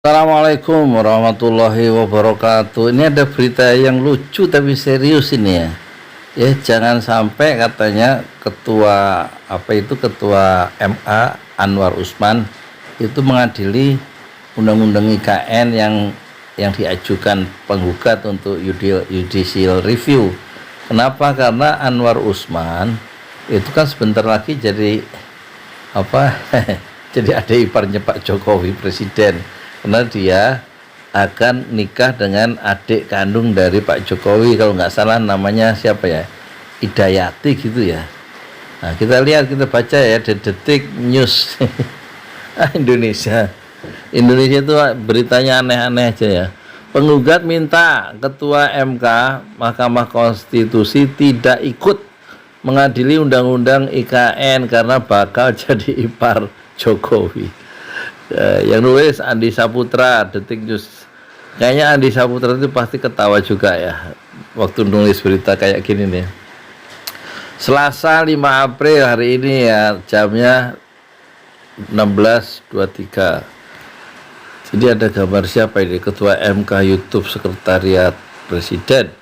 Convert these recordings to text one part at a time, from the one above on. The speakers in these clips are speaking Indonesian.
Assalamualaikum warahmatullahi wabarakatuh. Ini ada berita yang lucu tapi serius ini ya. Ya, jangan sampai katanya ketua MA Anwar Usman itu mengadili undang-undang IKN yang diajukan penggugat untuk judicial review. Kenapa? Karena Anwar Usman itu kan sebentar lagi jadi jadi adik iparnya Pak Jokowi presiden. Karena dia akan nikah dengan adik kandung dari Pak Jokowi, kalau nggak salah namanya siapa ya, Hidayati gitu ya. Nah, kita lihat, kita baca ya di Detik News. Indonesia itu beritanya aneh-aneh aja ya. Penggugat minta Ketua MK Mahkamah Konstitusi tidak ikut mengadili undang-undang IKN karena bakal jadi ipar Jokowi. Yang nulis Andi Saputra, Detik News. Kayaknya Andi Saputra itu pasti ketawa juga ya waktu nulis berita kayak gini nih. Selasa 5 April hari ini ya, jamnya 16.23. Jadi ada gambar siapa ini? Ketua MK YouTube Sekretariat Presiden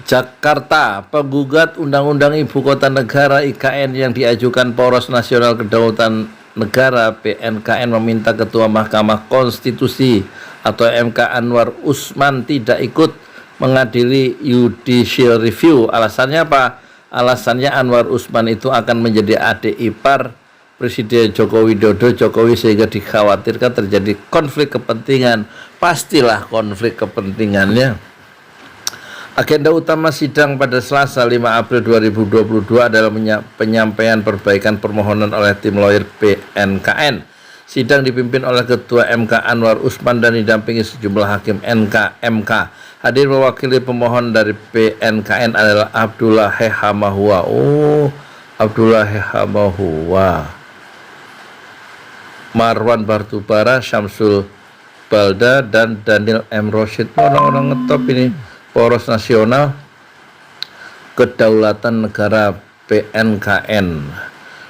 Jakarta. Penggugat Undang-Undang Ibu Kota Negara IKN yang diajukan Poros Nasional Kedaulatan Negara PNKN meminta Ketua Mahkamah Konstitusi atau MK Anwar Usman tidak ikut mengadili judicial review. Alasannya apa? Alasannya Anwar Usman itu akan menjadi adik ipar Presiden Joko Widodo Jokowi, sehingga dikhawatirkan terjadi konflik kepentingan. Pastilah konflik kepentingannya. Agenda utama sidang pada Selasa 5 April 2022 adalah penyampaian perbaikan permohonan oleh tim lawyer PNKN. Sidang dipimpin oleh Ketua MK Anwar Usman dan didampingi sejumlah hakim MK. Hadir mewakili pemohon dari PNKN adalah Abdullah Hehamahua. Abdullah Hehamahua, Marwan Bartubara, Syamsul Balda, dan Daniel M. Rosyid. Orang-orang ngetop ini. Poros Nasional Kedaulatan Negara PNKN.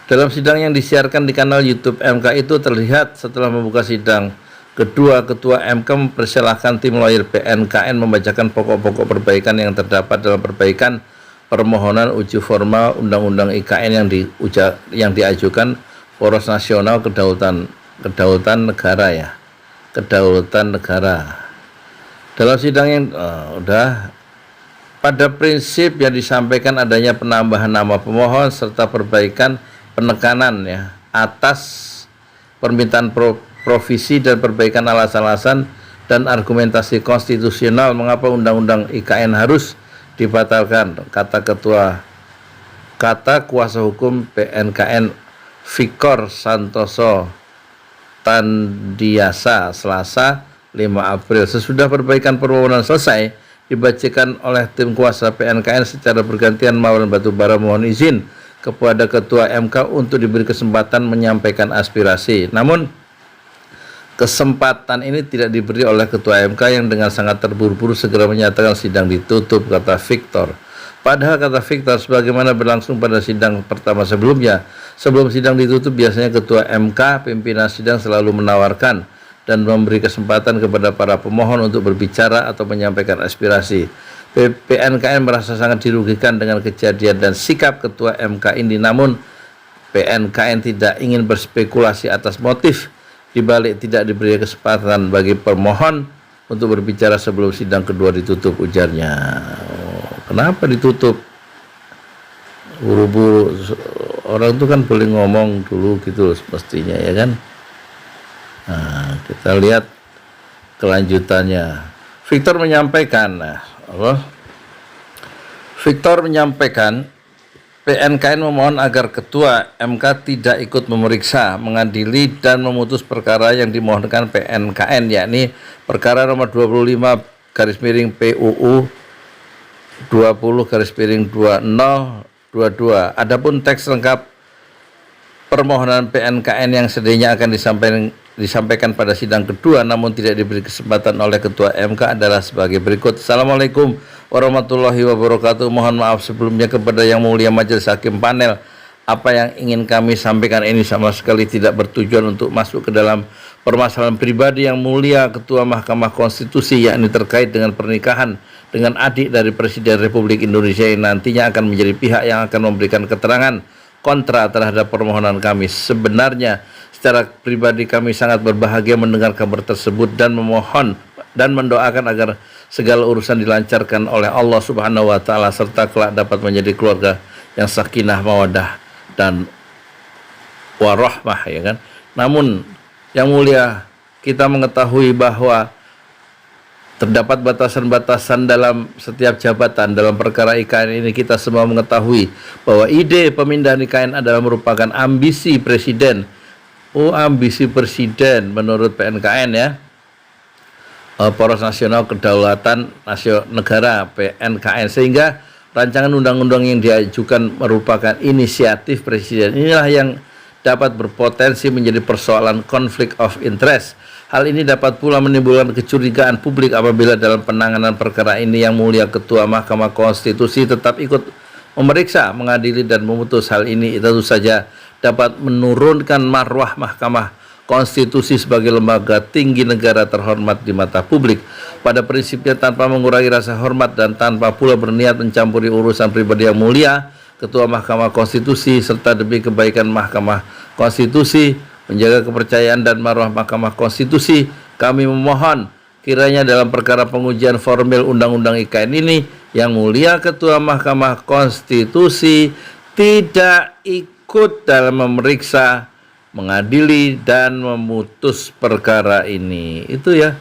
Dalam sidang yang disiarkan di kanal YouTube MK itu terlihat setelah membuka sidang kedua, Ketua MK mempersilahkan tim lawyer PNKN membacakan pokok-pokok perbaikan yang terdapat dalam perbaikan permohonan uji formal Undang-Undang IKN yang diajukan Poros Nasional Kedaulatan Negara ya. Kedaulatan Negara. Dalam sidang yang pada prinsip yang disampaikan adanya penambahan nama pemohon serta perbaikan penekanan ya atas permintaan provisi dan perbaikan alasan-alasan dan argumentasi konstitusional mengapa undang-undang IKN harus dibatalkan, kata kuasa hukum PNKN Victor Santoso Tandiasa Selasa 5 April. Sesudah perbaikan permohonan selesai, dibacakan oleh tim kuasa PNKN secara bergantian. Marwan Batubara mohon izin kepada Ketua MK untuk diberi kesempatan menyampaikan aspirasi. Namun kesempatan ini tidak diberi oleh Ketua MK yang dengan sangat terburu-buru segera menyatakan sidang ditutup, kata Victor. Padahal, kata Victor, sebagaimana berlangsung pada sidang pertama sebelumnya, sebelum sidang ditutup biasanya Ketua MK pimpinan sidang selalu menawarkan dan memberi kesempatan kepada para pemohon untuk berbicara atau menyampaikan aspirasi. PNKN merasa sangat dirugikan dengan kejadian dan sikap Ketua MK ini. Namun PNKN tidak ingin berspekulasi atas motif dibalik tidak diberi kesempatan bagi pemohon untuk berbicara sebelum sidang kedua ditutup, ujarnya. Kenapa ditutup? Buru-buru, orang itu kan boleh ngomong dulu gitu semestinya ya kan. Nah, kita lihat kelanjutannya. Victor menyampaikan, PNKN memohon agar Ketua MK tidak ikut memeriksa, mengadili, dan memutus perkara yang dimohonkan PNKN, yakni perkara nomor 25 PUU 20/2022. Adapun teks lengkap permohonan PNKN yang sedianya akan disampaikan pada sidang kedua namun tidak diberi kesempatan oleh Ketua MK adalah sebagai berikut. Assalamualaikum warahmatullahi wabarakatuh. Mohon maaf sebelumnya kepada Yang Mulia Majelis Hakim Panel. Apa yang ingin kami sampaikan ini sama sekali tidak bertujuan untuk masuk ke dalam permasalahan pribadi yang mulia Ketua Mahkamah Konstitusi, yakni terkait dengan pernikahan dengan adik dari Presiden Republik Indonesia yang nantinya akan menjadi pihak yang akan memberikan keterangan kontra terhadap permohonan kami. Sebenarnya secara pribadi kami sangat berbahagia mendengar kabar tersebut dan memohon dan mendoakan agar segala urusan dilancarkan oleh Allah Subhanahu wa taala serta kelak dapat menjadi keluarga yang sakinah, mawaddah dan warahmah, ya kan. Namun yang mulia, kita mengetahui bahwa terdapat batasan-batasan dalam setiap jabatan. Dalam perkara IKN ini kita semua mengetahui bahwa ide pemindahan IKN adalah merupakan ambisi presiden. Ambisi presiden menurut PNKN, ya, Poros Nasional Kedaulatan Negara PNKN, sehingga rancangan undang-undang yang diajukan merupakan inisiatif presiden. Inilah yang dapat berpotensi menjadi persoalan konflik of interest. Hal ini dapat pula menimbulkan kecurigaan publik apabila dalam penanganan perkara ini Yang Mulia Ketua Mahkamah Konstitusi tetap ikut memeriksa, mengadili dan memutus. Hal ini tentu saja dapat menurunkan marwah Mahkamah Konstitusi sebagai lembaga tinggi negara terhormat di mata publik. Pada prinsipnya tanpa mengurangi rasa hormat dan tanpa pula berniat mencampuri urusan pribadi Yang Mulia Ketua Mahkamah Konstitusi serta demi kebaikan Mahkamah Konstitusi, menjaga kepercayaan dan marwah Mahkamah Konstitusi, kami memohon kiranya dalam perkara pengujian formil Undang-Undang IKN ini Yang Mulia Ketua Mahkamah Konstitusi tidak ikut dalam memeriksa, mengadili dan memutus perkara ini. Itu ya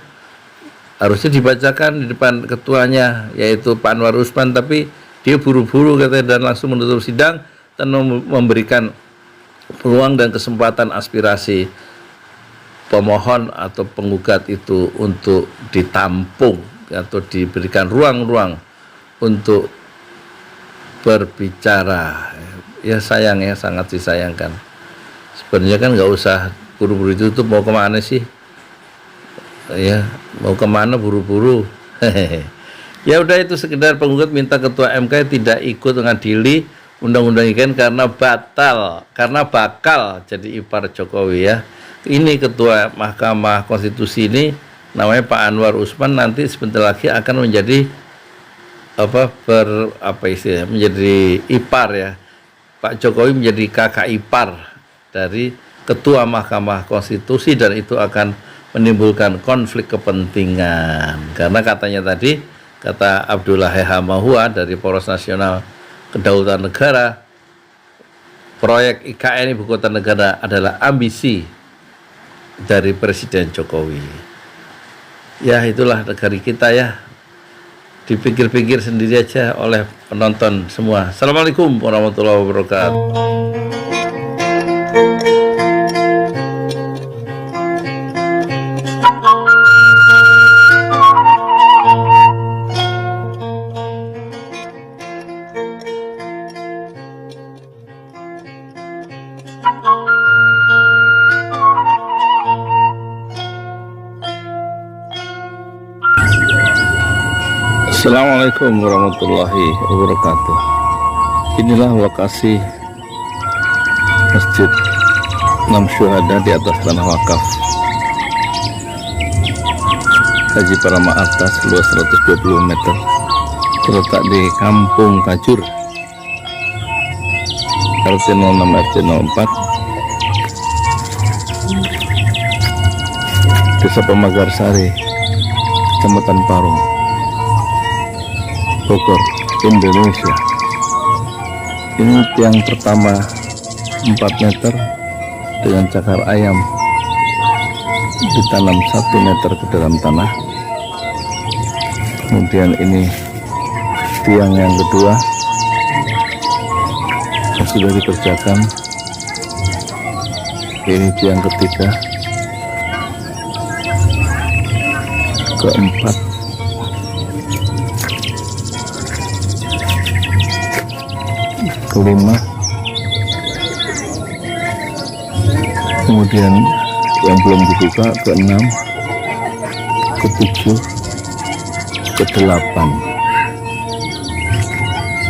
harusnya dibacakan di depan ketuanya, yaitu Pak Anwar Usman, tapi dia buru-buru katanya dan langsung menutup sidang dan memberikan peluang dan kesempatan aspirasi pemohon atau penggugat itu untuk ditampung atau diberikan ruang-ruang untuk berbicara. Ya sayang ya, sangat disayangkan. Sebenarnya kan nggak usah buru-buru ditutup, mau kemana sih? Ya mau kemana buru-buru? Ya udah, itu sekedar penggugat minta Ketua MK tidak ikut mengadili Undang-Undang IKN karena bakal jadi ipar Jokowi, ya. Ini Ketua Mahkamah Konstitusi ini namanya Pak Anwar Usman, nanti sebentar lagi akan menjadi menjadi ipar, ya. Pak Jokowi menjadi kakak ipar dari Ketua Mahkamah Konstitusi dan itu akan menimbulkan konflik kepentingan karena katanya tadi, kata Abdullah Hamahua dari Poros Nasional Kedaulatan Negara, proyek IKN Ibu Kota Negara adalah ambisi dari Presiden Jokowi. Ya itulah negara kita, ya. Dipikir-pikir sendiri aja oleh penonton semua. Assalamualaikum warahmatullahi wabarakatuh. Assalamualaikum warahmatullahi wabarakatuh. Inilah lokasi Masjid 6 Syuhada di atas tanah wakaf Haji Parama Atas, luas 120 meter, terletak di Kampung Kajur, RT 06 RT 04, Desa Pemagarsari, Kecamatan Parung, Bogor, Indonesia. Ini tiang pertama 4 meter dengan cakar ayam ditanam 1 meter ke dalam tanah. Kemudian ini tiang yang kedua yang sudah dikerjakan. Ini tiang ketiga, keempat, kelima, kemudian yang belum dibuka keenam, ketujuh, kedelapan.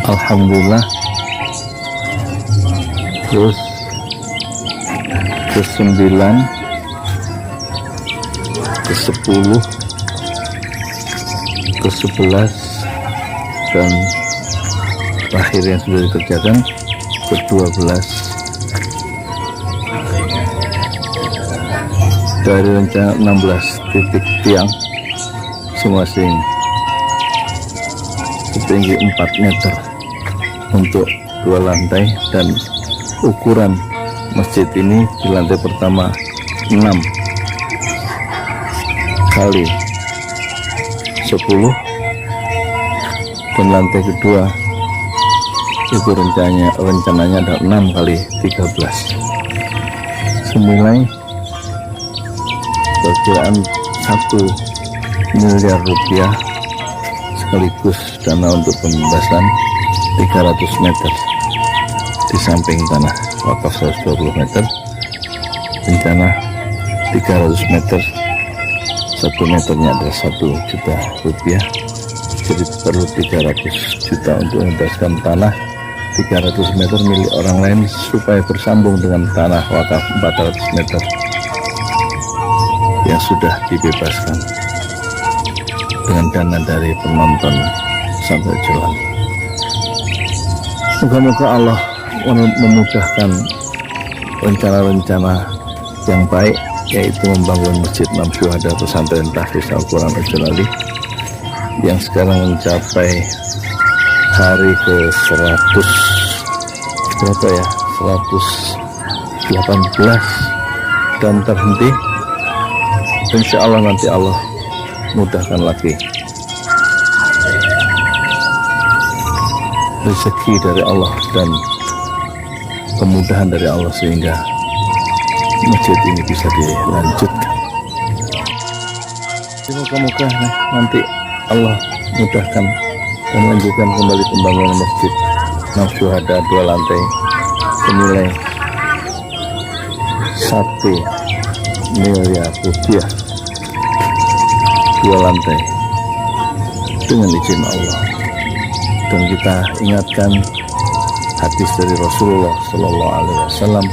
Alhamdulillah. Terus ke-9, ke-10, ke-11, dan terakhir yang sudah dikerjakan ke-12 dari rencana 16 titik tiang masing-masing setinggi 4 meter untuk 2 lantai, dan ukuran masjid ini di lantai pertama 6 kali 10, dan lantai kedua itu rencananya ada 6 kali 13, senilai perkiraan 1 miliar rupiah, sekaligus dana untuk pembebasan 300 meter di samping tanah wakaf 120 meter, rencana 300 meter, 1 meternya adalah 1 juta rupiah, jadi perlu 300 juta untuk membebaskan tanah 300 meter milik orang lain supaya bersambung dengan tanah wakaf 400 meter yang sudah dibebaskan dengan dana dari penonton sampai jalan. Moga-moga Allah memudahkan rencana-rencana yang baik, yaitu membangun Masjid Imam Syuhada Pesantren Tahfiz Al-Quran Al-Jalali yang sekarang mencapai hari ke-100 berapa ya, 118 dan terhenti. Insya Allah nanti Allah mudahkan lagi rezeki dari Allah dan kemudahan dari Allah sehingga masjid ini bisa dilanjutkan. Semoga-moga nanti Allah mudahkan dan lanjutkan kembali pembangunan Masjid Imam Syuhada 2 lantai senilai 1 miliar rupiah, 2 lantai dengan izin Allah. Dan kita ingatkan hadis dari Rasulullah Sallallahu Alaihi Wasallam,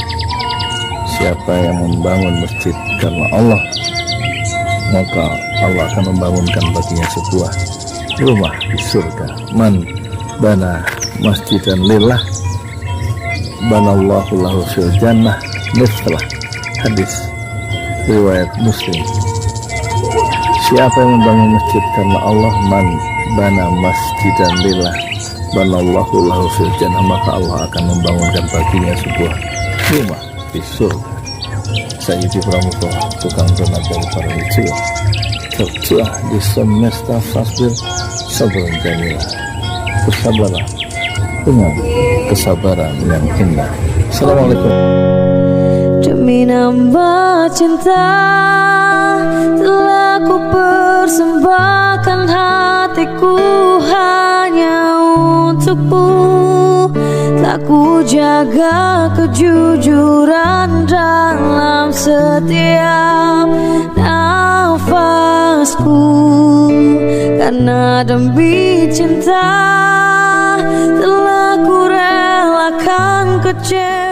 siapa yang membangun masjid karena Allah, maka Allah akan membangunkan baginya sebuah rumah di surga. Man bana masjidan lillah banallahu lahu fil jannah mithlah. Hadis riwayat Muslim. Siapa yang membangun masjid karena Allah, man bana masjidan lillah banallahu lahu fil jannah, maka Allah akan membangunkan baginya sebuah rumah di surga. Sayyidi Pramuka, tukang donat dari para hijau, kerja di semesta fasbil sabar jamilah, bersabarlah dengan kesabaran yang indah. Assalamualaikum. Demi nambah cinta telah ku persembahkan hatiku hanya untukmu. Telah ku jaga kejujuran dalam setiap nafasku, karena demi cinta telah ku relakan kecewa.